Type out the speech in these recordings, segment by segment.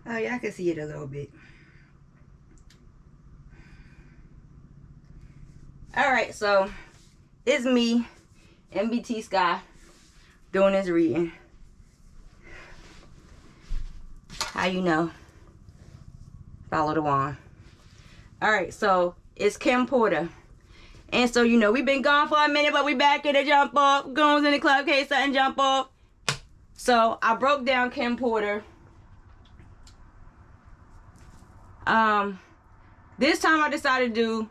Oh yeah, I can see it a little bit. Alright, so it's me, NBT Sky, doing this reading. How you know? Follow the wand. Alright, so it's Kim Porter. And so, you know, we've been gone for a minute, but we back in the jump off. Goons in the club, case something jump off. So I broke down Kim Porter. This time I decided to do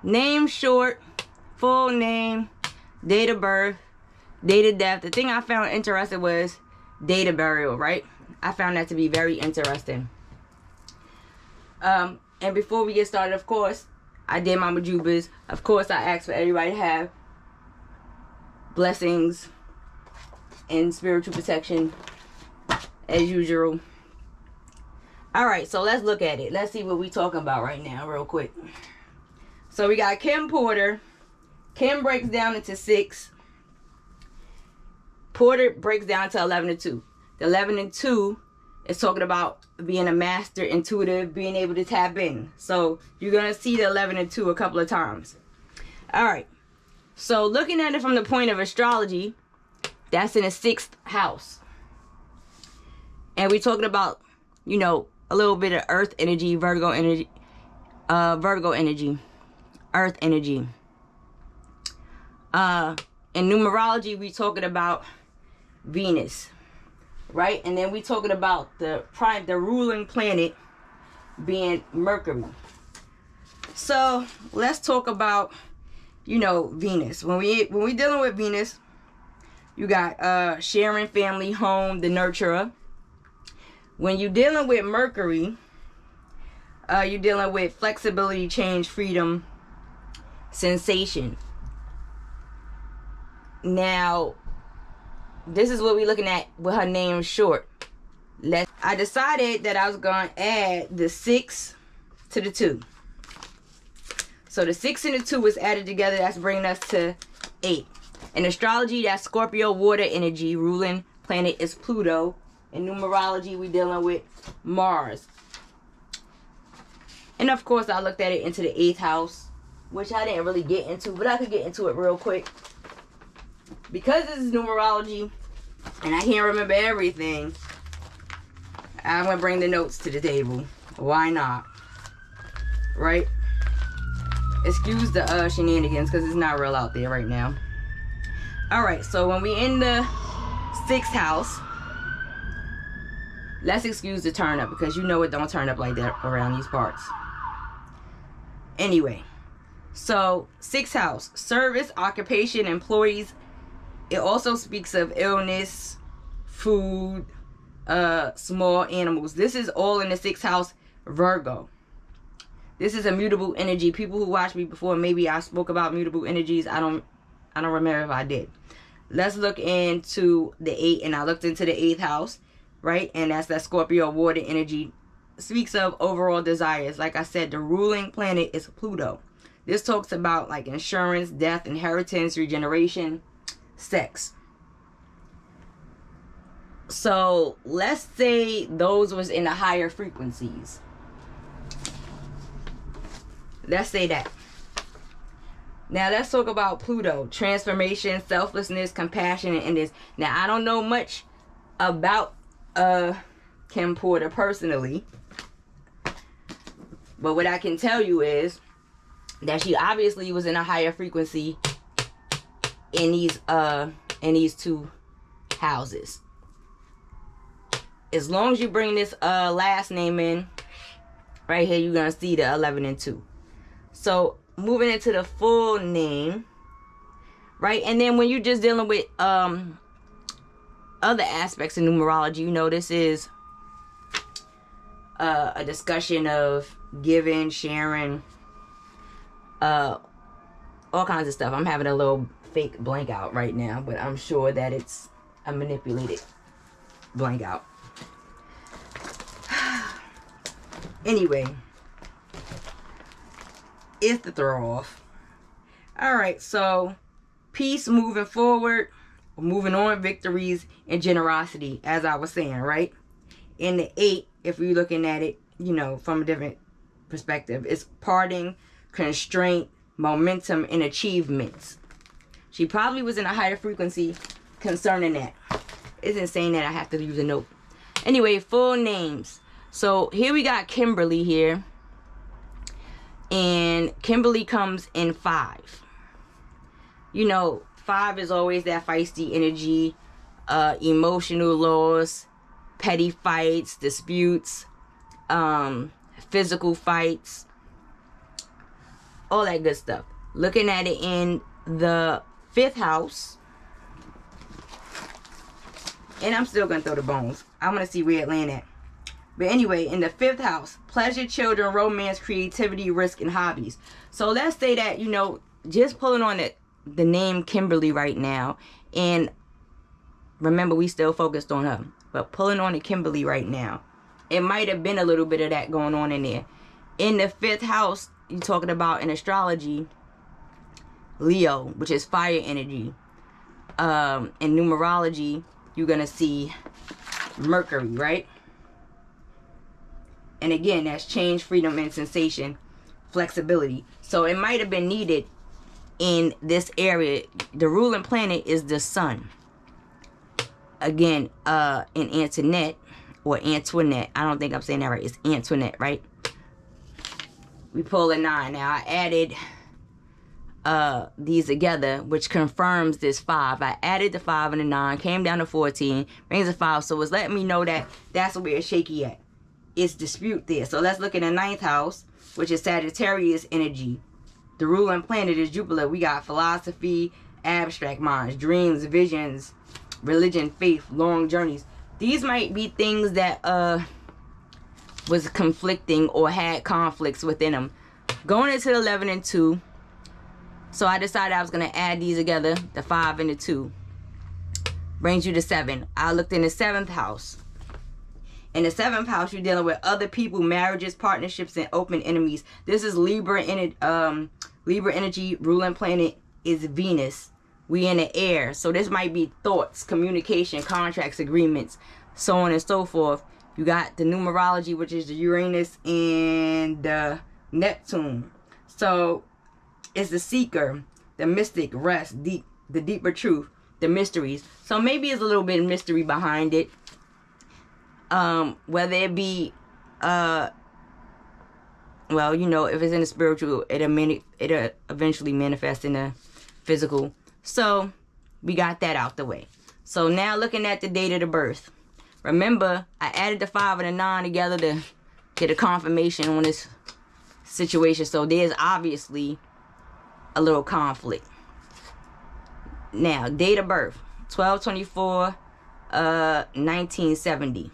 name short, full name, date of birth, date of death. The thing I found interesting was date of burial, right? I found that to be very interesting. And before we get started, of course, I did my majubas. Of course, I asked for everybody to have blessings and spiritual protection as usual. Alright, so let's look at it. Let's see what we're talking about right now real quick. So we got Kim Porter. Kim breaks down into 6. Porter breaks down to 11 and 2. The 11 and 2 is talking about being a master intuitive, being able to tap in. So you're going to see the 11 and 2 a couple of times. Alright, so looking at it from the point of astrology, that's in the 6th house. And we're talking about, you know, a little bit of earth energy, Virgo energy, earth energy. In numerology, we talking about Venus, right? And then we talking about the ruling planet being Mercury. So let's talk about, you know, Venus. When we dealing with Venus, you got sharing, family, home, the nurturer. When you're dealing with Mercury, you're dealing with flexibility, change, freedom, sensation. Now, this is what we're looking at with her name short. I decided that I was going to add the 6 to the 2. So the 6 and the 2 was added together. That's bringing us to 8. In astrology, that's Scorpio water energy. Ruling planet is Pluto. In numerology, we're dealing with Mars. And of course, I looked at it into the 8th house, which I didn't really get into, but I could get into it real quick. Because this is numerology, and I can't remember everything, I'm going to bring the notes to the table. Why not? Right? Excuse the shenanigans, because it's not real out there right now. Alright, so when we in the 6th house, let's excuse the turn up, because you know it don't turn up like that around these parts. Anyway, so 6th house, service, occupation, employees. It also speaks of illness, food, small animals. This is all in the 6th house, Virgo. This is a mutable energy. People who watched me before, maybe I spoke about mutable energies. I don't remember if I did. Let's look into the 8, and I looked into the 8th house, right? And that's that Scorpio water energy. Speaks of overall desires. Like I said, the ruling planet is Pluto. This talks about like insurance, death, inheritance, regeneration, sex. So let's say those was in the higher frequencies. Let's say that. Now let's talk about Pluto. Transformation, selflessness, compassion, and this. Now I don't know much about Kim Porter personally, but what I can tell you is that she obviously was in a higher frequency in these 2 houses. As long as you bring this last name in, right here, you're gonna see the 11 and 2. So moving into the full name, right? And then when you're just dealing with other aspects of numerology, you know, this is a discussion of giving, sharing, all kinds of stuff. I'm having a little fake blank out right now, but I'm sure that it's a manipulated blank out. Anyway, it's the throw off. Alright, so peace, moving forward, moving on, victories, and generosity, as I was saying, right? In the 8, if you're looking at it, you know, from a different perspective. It's parting, constraint, momentum, and achievements. She probably was in a higher frequency concerning that. Isn't saying that I have to use a note. Anyway, full names. So here we got Kimberly here. And Kimberly comes in 5. You know, 5 is always that feisty energy, emotional loss, petty fights, disputes, physical fights, all that good stuff. Looking at it in the 5th house, and I'm still gonna throw the bones. I want to see where it landed at. But anyway, in the 5th house, pleasure, children, romance, creativity, risk, and hobbies. So let's say that, you know, just pulling on the name Kimberly right now, and remember, we still focused on her, but pulling on the Kimberly right now, it might have been a little bit of that going on in there. In the 5th house, you're talking about in astrology, Leo, which is fire energy. In numerology, you're gonna see Mercury, right? And again, that's change, freedom, and sensation, flexibility. So it might have been needed in this area. The ruling planet is the sun. Again, in Antoinette, or Antoinette, I don't think I'm saying that right. It's Antoinette, right? We pull a 9. Now I added these together, which confirms this 5. I added the 5 and the 9, came down to 14, brings a 5. So it's letting me know that that's where it's shaky at. It's dispute there. So let's look at the 9th house, which is Sagittarius energy. The ruling planet is Jupiter. We got philosophy, abstract minds, dreams, visions, religion, faith, long journeys. These might be things that was conflicting or had conflicts within them. Going into the 11 and 2. So I decided I was going to add these together, the 5 and the 2. Brings you to 7. I looked in the 7th house. In the 7th house, you're dealing with other people, marriages, partnerships, and open enemies. This is Libra energy. Ruling planet is Venus. We in the air. So this might be thoughts, communication, contracts, agreements, so on and so forth. You got the numerology, which is the Uranus and the Neptune. So it's the seeker, the mystic, rest, deep, the deeper truth, the mysteries. So maybe it's a little bit of mystery behind it. Whether it be, well, you know, if it's in the spiritual, it'll eventually manifest in the physical. So we got that out the way. So now looking at the date of the birth. Remember, I added the 5 and the 9 together to get a confirmation on this situation. So there's obviously a little conflict. Now, date of birth, 12/24, 1970.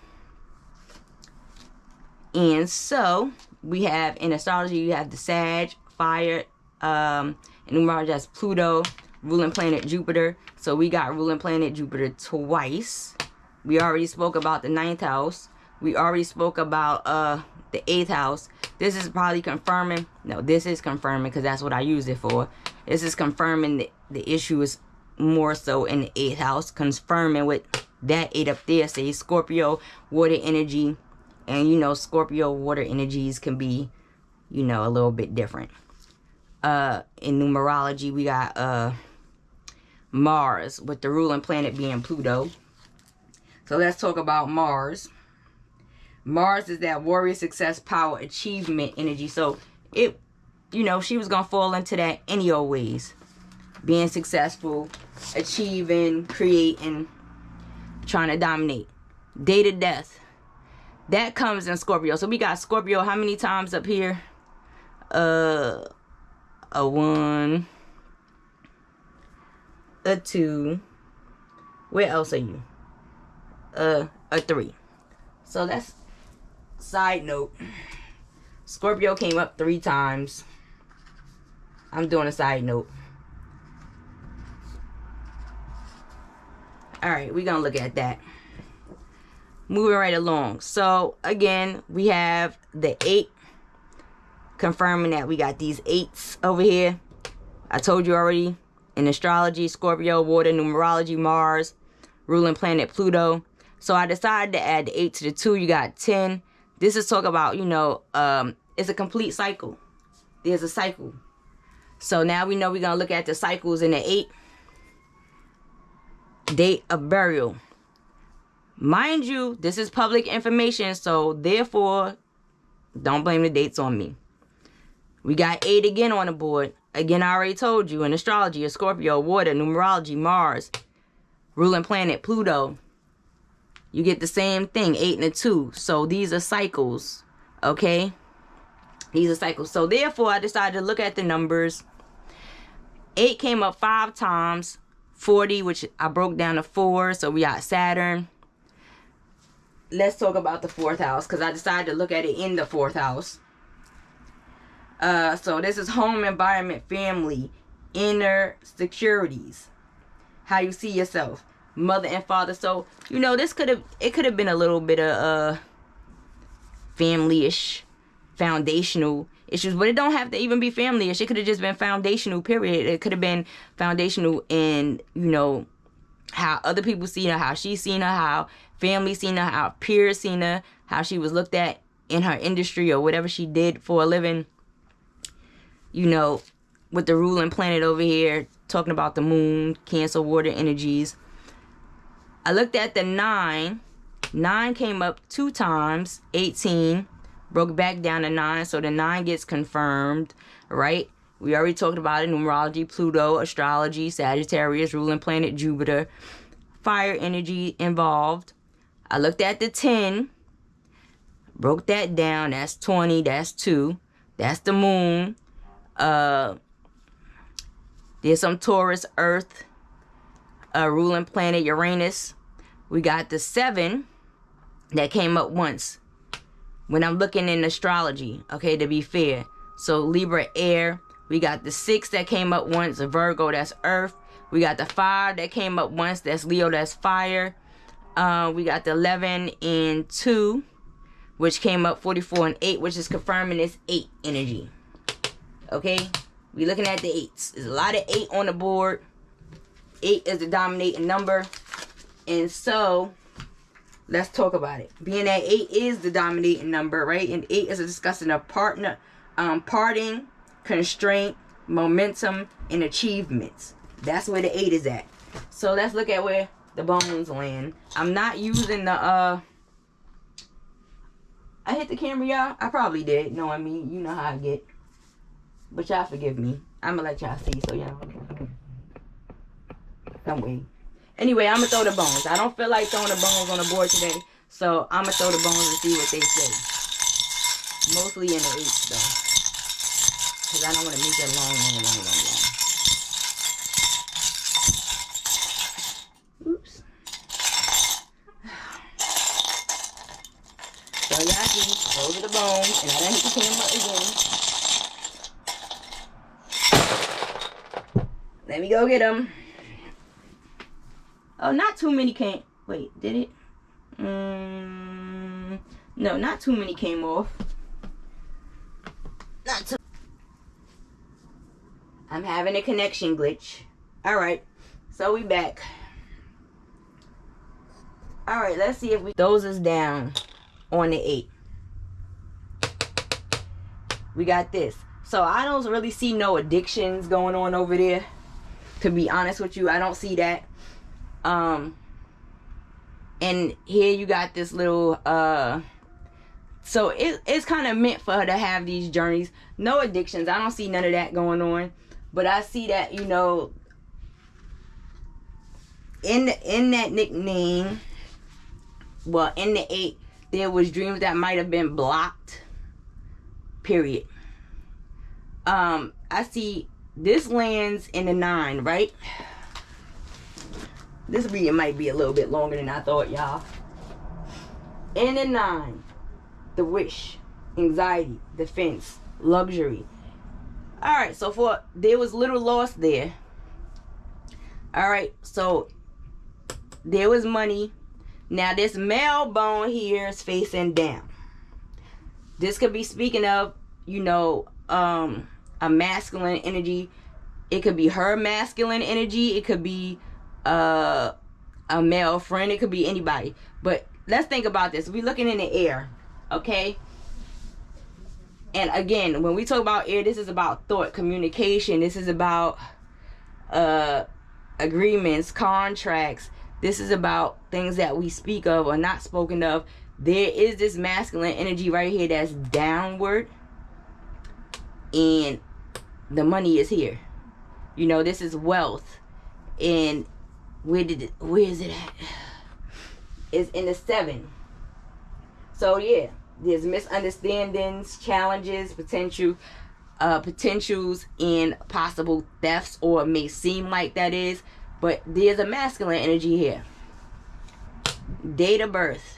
And so we have in astrology, you have the Sag, fire, in numerology, that's Pluto, ruling planet Jupiter. So we got ruling planet Jupiter twice. We already spoke about the 9th house. We already spoke about the 8th house. This is probably confirming. No, this is confirming because that's what I use it for. This is confirming that the issue is more so in the 8th house. Confirming with that 8 up there. Say Scorpio, water energy. And, you know, Scorpio water energies can be, you know, a little bit different. In numerology, we got Mars, with the ruling planet being Pluto. So let's talk about Mars. Mars is that warrior, success, power, achievement energy. So it, you know, she was going to fall into that any old ways. Being successful, achieving, creating, trying to dominate. Date of death. That comes in Scorpio. So we got Scorpio how many times up here? A 1, a 2. Where else are you? A 3. So that's side note. Scorpio came up 3 times. I'm doing a side note. Alright, we're gonna look at that. Moving right along. So again, we have the 8, confirming that we got these 8s over here. I told you already, in astrology, Scorpio, water, numerology, Mars, ruling planet Pluto. So I decided to add the 8 to the 2. You got 10. This is talk about, you know, it's a complete cycle. There's a cycle. So now we know we're going to look at the cycles in the 8. Date of burial. Mind you, this is public information, so therefore, don't blame the dates on me. We got 8 again on the board. Again, I already told you, in astrology, a Scorpio, water, numerology, Mars, ruling planet, Pluto. You get the same thing, 8 and a 2. So these are cycles, okay? These are cycles. So therefore, I decided to look at the numbers. 8 came up 5 times. 40, which I broke down to 4. So we got Saturn. Let's talk about the 4th house, because I decided to look at it in the 4th house. So this is home, environment, family, inner securities, how you see yourself, mother and father. So, you know, this could have been a little bit of family-ish, foundational issues, but it don't have to even be family-ish. It could have just been foundational, period. It could have been foundational in, you know, how other people see her, how she's seen her, how family seen her, how peers seen her, how she was looked at in her industry or whatever she did for a living. You know, with the ruling planet over here, talking about the moon, Cancer, water energies. I looked at the 9. 9 came up 2 times. 18. Broke back down to 9. So the 9 gets confirmed, right? We already talked about it. Numerology, Pluto, astrology, Sagittarius, ruling planet, Jupiter. Fire energy involved. I looked at the 10. Broke that down. That's 20. That's 2. That's the moon. There's some Taurus, Earth, ruling planet, Uranus. We got the 7 that came up once when I'm looking in astrology, okay, to be fair. So Libra, air. We got the 6 that came up once, Virgo, that's earth. We got the 5 that came up once, that's Leo, that's fire. We got the 11 and 2, which came up 44 and 8, which is confirming this 8 energy. Okay, we looking at the 8s. There's a lot of 8 on the board. 8 is the dominating number, and so let's talk about it. Being that 8 is the dominating number, right? And 8 is discussing a partner, parting, constraint, momentum, and achievements. That's where the 8 is at. So let's look at where the bones land. I'm not using the I hit the camera, y'all. I probably did. Knowing me, you know how I get. But y'all forgive me. I'm gonna let y'all see, so y'all don't wait. Anyway, I'm gonna throw the bones. I don't feel like throwing the bones on the board today, so I'm gonna throw the bones and see what they say. Mostly in the 8s though, because I don't want to make it long. Oops. So y'all see, those are the bones, and I done hit the camera again. Let me go get them. Oh, not too many came. Wait, did it? No, not too many came off. Not too. I'm having a connection glitch. Alright, so we back. Alright, let's see if we. Those is down on the 8. We got this. So I don't really see no addictions going on over there. To be honest with you, I don't see that. And here you got this little so it's kind of meant for her to have these journeys. No addictions. I don't see none of that going on. But I see that, you know, in that nickname, well, in the 8, there was dreams that might have been blocked. Period. I see this lands in the 9, right? This reading might be a little bit longer than I thought, y'all. In the 9, the wish, anxiety, defense, luxury. Alright, so there was little loss there. Alright, so there was money. Now this male bone here is facing down. This could be speaking of, you know, a masculine energy. It could be her masculine energy. It could be a male friend. It could be anybody. But let's think about this. We're looking in the air. Okay. And again, when we talk about air, this is about thought, communication. This is about agreements, contracts. This is about things that we speak of or not spoken of. There is this masculine energy right here that's downward, and the money is here. You know, this is wealth. And where is it at? It's in the 7. So yeah, there's misunderstandings, challenges, potentials, and possible thefts, or it may seem like that is, but there's a masculine energy here. Date of birth.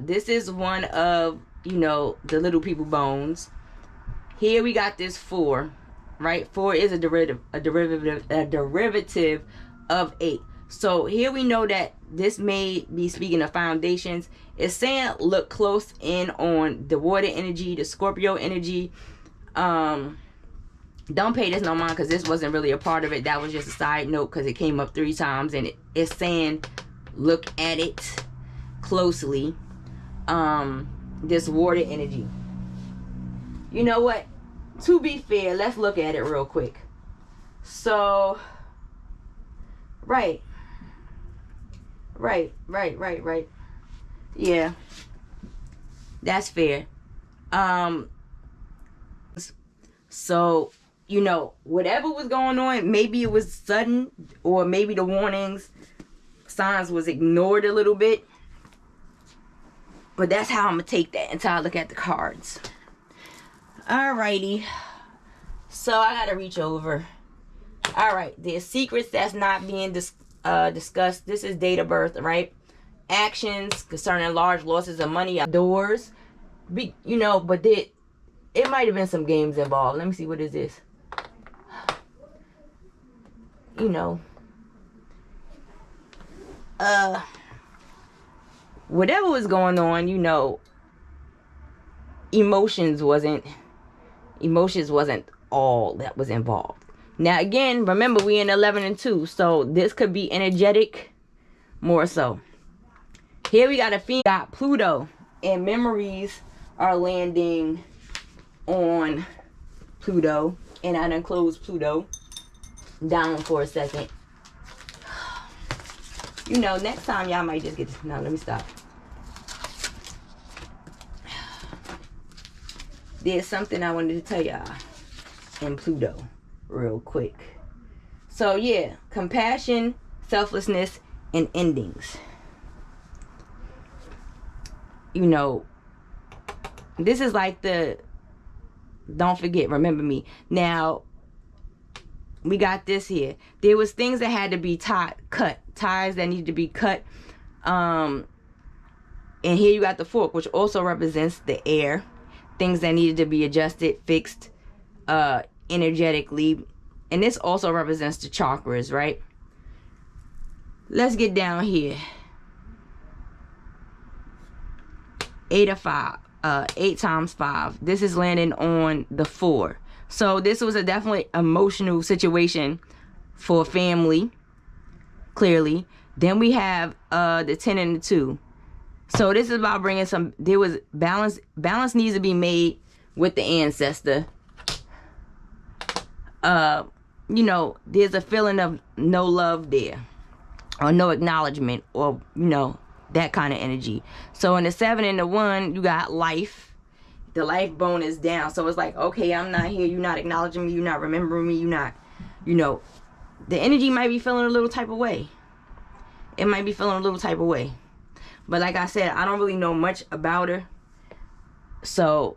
This is one of, you know, the little people bones. Here we got this 4, right? 4 is a derivative of 8. So here we know that this may be speaking of foundations. It's saying look close in on the water energy, the Scorpio energy. Don't pay this no mind, because this wasn't really a part of it. That was just a side note because it came up 3 times, and it's saying look at it closely. This water energy. You know what? To be fair, let's look at it real quick. So, right. Yeah, that's fair. So, you know, whatever was going on, maybe it was sudden, or maybe the warnings, signs was ignored a little bit. But that's how I'm gonna take that until I look at the cards. Alrighty. So I gotta reach over. Alright, there's secrets that's not being discussed. This is date of birth, right? Actions concerning large losses of money outdoors. You know, but it might have been some games involved. Let me see, what is this? You know, whatever was going on, you know, emotions wasn't all that was involved. Now again, remember we in 11 and 2, so this could be energetic more so. Here we got got Pluto, and memories are landing on Pluto, and I done closed Pluto down for a second. You know, next time y'all might just get this. No, let me stop. There's something I wanted to tell y'all in Pluto real quick. So yeah, compassion, selflessness, and endings. You know, this is like the don't forget, remember me. Now we got this here. There was things that had to be cut, ties that needed to be cut. And here you got the fork, which also represents the air. Things that needed to be adjusted, fixed, energetically. And this also represents the chakras, right? Let's get down here. 8 of 5. 8 times 5. This is landing on the 4. So this was a definitely emotional situation for family, clearly. Then we have the 10 and the 2. So this is about bringing some, there was balance needs to be made with the ancestor. You know, there's a feeling of no love there, or no acknowledgement, or, you know, that kind of energy. So in the 7 and the 1, you got life. The life bone is down. So it's like, okay, I'm not here. You're not acknowledging me. You're not remembering me. You're not, you know, the energy might be feeling a little type of way. It might be feeling a little type of way. But like I said, I don't really know much about her. So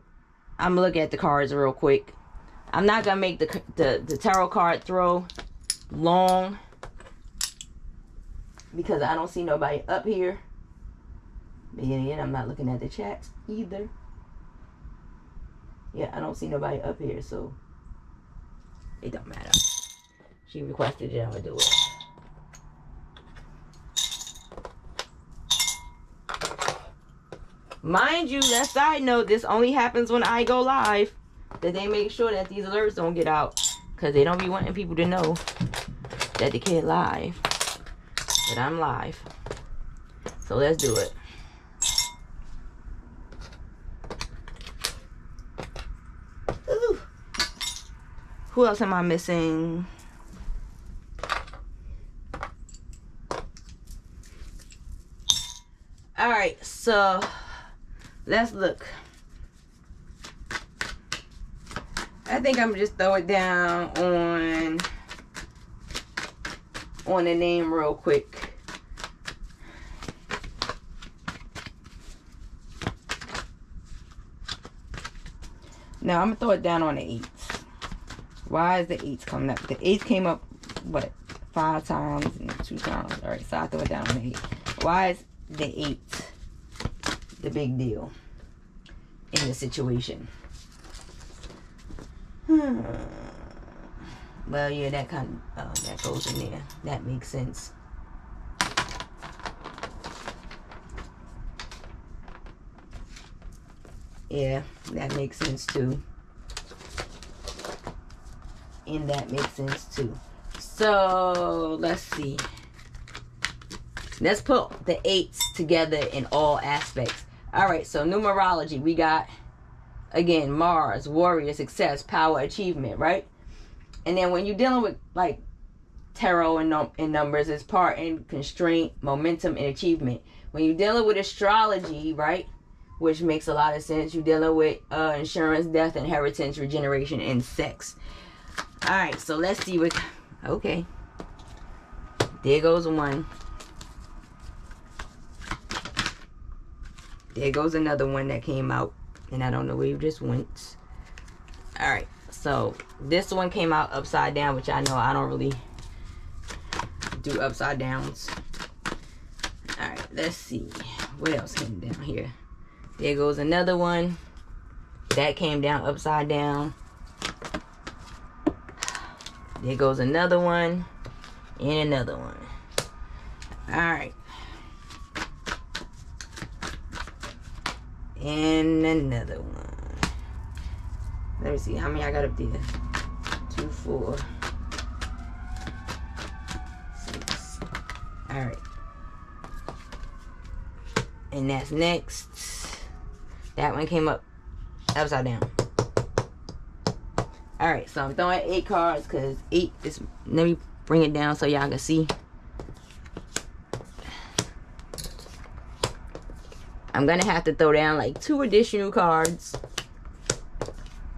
I'm going to look at the cards real quick. I'm not going to make the tarot card throw long, because I don't see nobody up here. But again, I'm not looking at the chats either. Yeah, I don't see nobody up here, so it don't matter. She requested it, I'm going to do it. Mind you, that side note, this only happens when I go live. That they make sure that these alerts don't get out, because they don't be wanting people to know that they can't live. But I'm live. So let's do it. Who else am I missing? All right, so let's look. I think I'm just throw it down on the name real quick. Now I'm gonna throw it down on the 8s. Why is the 8s coming up? The 8s came up what, 5 times and 2 times. All right, so I throw it down on the 8. Why is the 8 the big deal in the situation? Well, yeah, that kind of that goes in there. That makes sense. Yeah, that makes sense too. And that makes sense too. So let's see. Let's put the 8s together in all aspects. All right, so numerology, we got, again, Mars, warrior, success, power, achievement, right? And then when you're dealing with like tarot and numbers, it's part in constraint, momentum, and achievement. When you're dealing with astrology, right, which makes a lot of sense, you're dealing with insurance, death, inheritance, regeneration, and sex. All right, so let's see what, okay. There goes one. There goes another one that came out, and I don't know where you just went. All right, so this one came out upside down, which I know I don't really do upside downs. All right, let's see what else came down here. There goes another one that came down upside down. There goes another one and another one. All right. And another one. Let me see how many I got up there. 2, 4, 6. All right. And that's next. That one came up upside down. All right, so I'm throwing 8 cards because 8 is. Let me bring it down so y'all can see. I'm gonna have to throw down like 2 additional cards,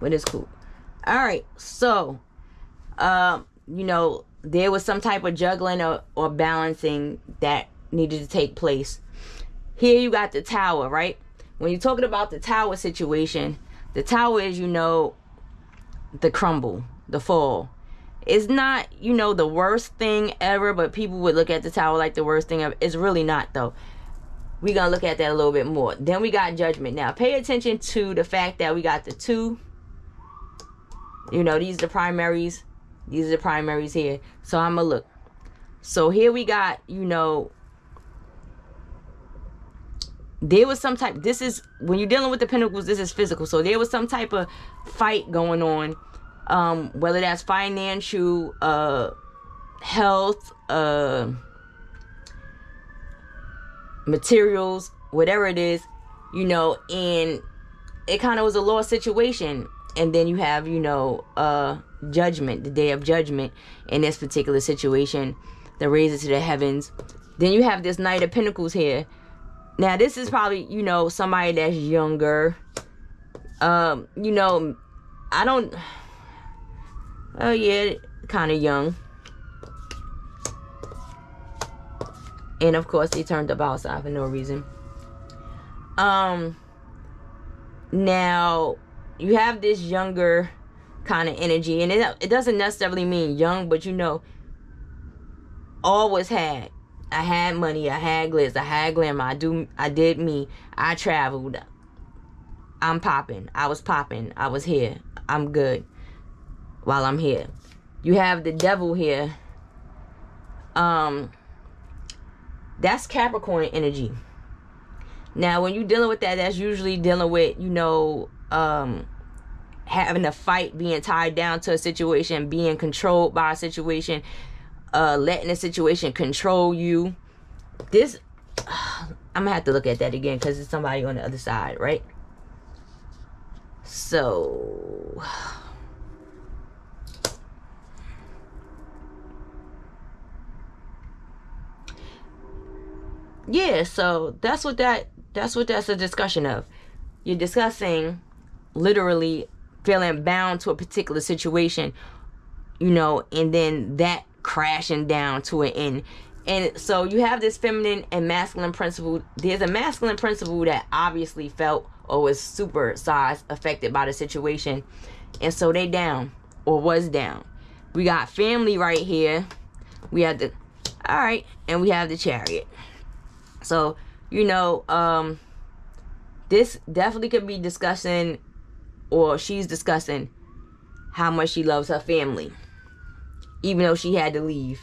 but it's cool. All right, so you know, there was some type of juggling or balancing that needed to take place. Here you got the Tower, right? When you're talking about the Tower situation, the Tower is, you know, the crumble, the fall. It's not, you know, the worst thing ever, but people would look at the Tower like the worst thing ever. It's really not, though. We're going to look at that a little bit more. Then we got Judgment. Now, pay attention to the fact that we got the 2. You know, these are the primaries. These are the primaries here. So, I'm going to look. So, here we got, you know, there was some type, this is, when you're dealing with the Pentacles, this is physical. So, there was some type of fight going on. Whether that's financial, health, materials, whatever it is, you know, and it kind of was a lost situation. And then you have, you know, judgment, the day of judgment in this particular situation, the raises to the heavens. Then you have this Knight of Pentacles here. Now this is probably, you know, somebody that's younger. You know, I don't, oh yeah, kind of young. And of course, they turned up outside for no reason. Now, you have this younger kind of energy. And it doesn't necessarily mean young, but you know, always had. I had money, I had glitz, I had glamour, I did me, I traveled. I'm popping, I was popping, I was here. I'm good while I'm here. You have the Devil here. That's Capricorn energy. Now, when you're dealing with that, that's usually dealing with, you know, having a fight, being tied down to a situation, being controlled by a situation, letting a situation control you. This, I'm going to have to look at that again because it's somebody on the other side, right? yeah, so that's what that's a discussion of. You're discussing literally feeling bound to a particular situation, you know, and then that crashing down to an end. And so you have this feminine and masculine principle. There's a masculine principle that obviously felt or was super sized affected by the situation, and so they down or was down. We got family right here. We have the alright, and we have the Chariot. So, you know, this definitely could be discussing, or she's discussing, how much she loves her family, even though she had to leave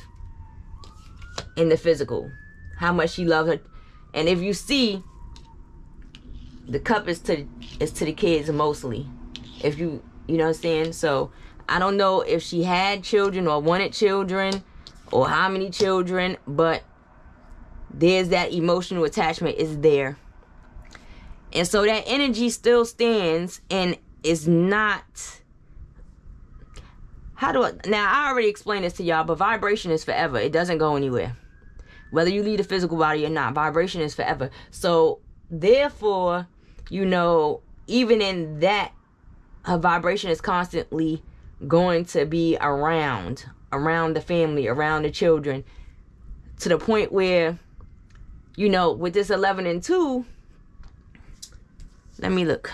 in the physical. How much she loves her. And if you see, the cup is to the kids mostly. If you know what I'm saying? So I don't know if she had children or wanted children or how many children, but there's that emotional attachment is there. And so that energy still stands and is not, now I already explained this to y'all, but vibration is forever. It doesn't go anywhere. Whether you leave the physical body or not, vibration is forever. So therefore, you know, even in that, her vibration is constantly going to be around the family, around the children, to the point where, you know, with this 11 and 2, let me look.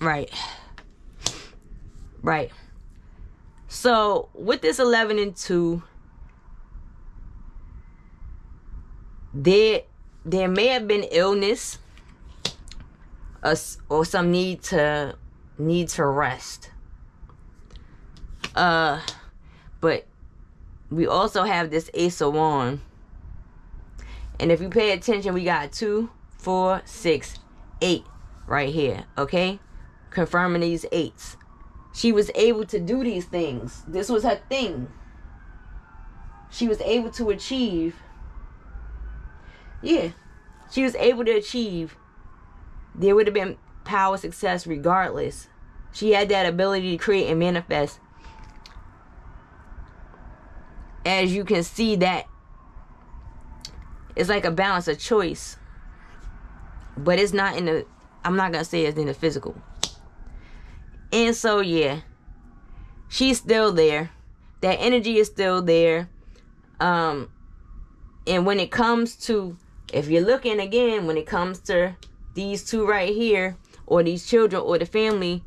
Right. So with this 11 and 2, there may have been illness or some need to rest. But we also have this Ace of Wands. And if you pay attention, we got 2, 4, 6, 8 right here. Okay? Confirming these 8s. She was able to do these things. This was her thing. She was able to achieve. Yeah. She was able to achieve. There would have been power, success regardless. She had that ability to create and manifest. As you can see, that it's like a balance, a choice. But it's not in the, I'm not going to say it's in the physical. And so, yeah, she's still there. That energy is still there. And when it comes to, if you're looking again, when it comes to these 2 right here, or these children, or the family,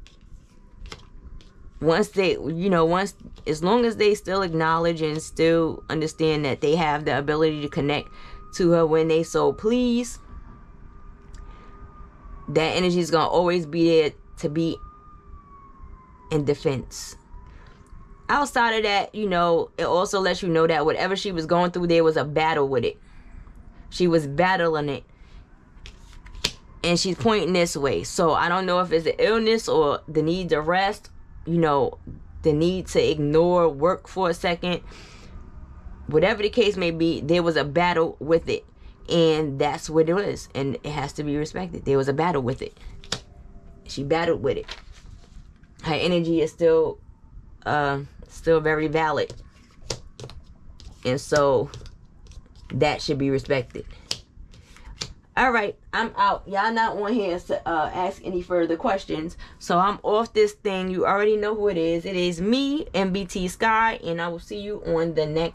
once they, you know, as long as they still acknowledge and still understand that they have the ability to connect to her when they so please, that energy is going to always be there to be in defense. Outside of that, you know, it also lets you know that whatever she was going through, there was a battle with it. She was battling it. And she's pointing this way. So I don't know if it's an illness or the need to rest, you know, the need to ignore work for a second. Whatever the case may be, there was a battle with it. And that's what it was. And it has to be respected. There was a battle with it. She battled with it. Her energy is still very valid. And so that should be respected. Alright, I'm out. Y'all not on here to ask any further questions. So I'm off this thing. You already know who it is. It is me, NBT Sky, and I will see you on the next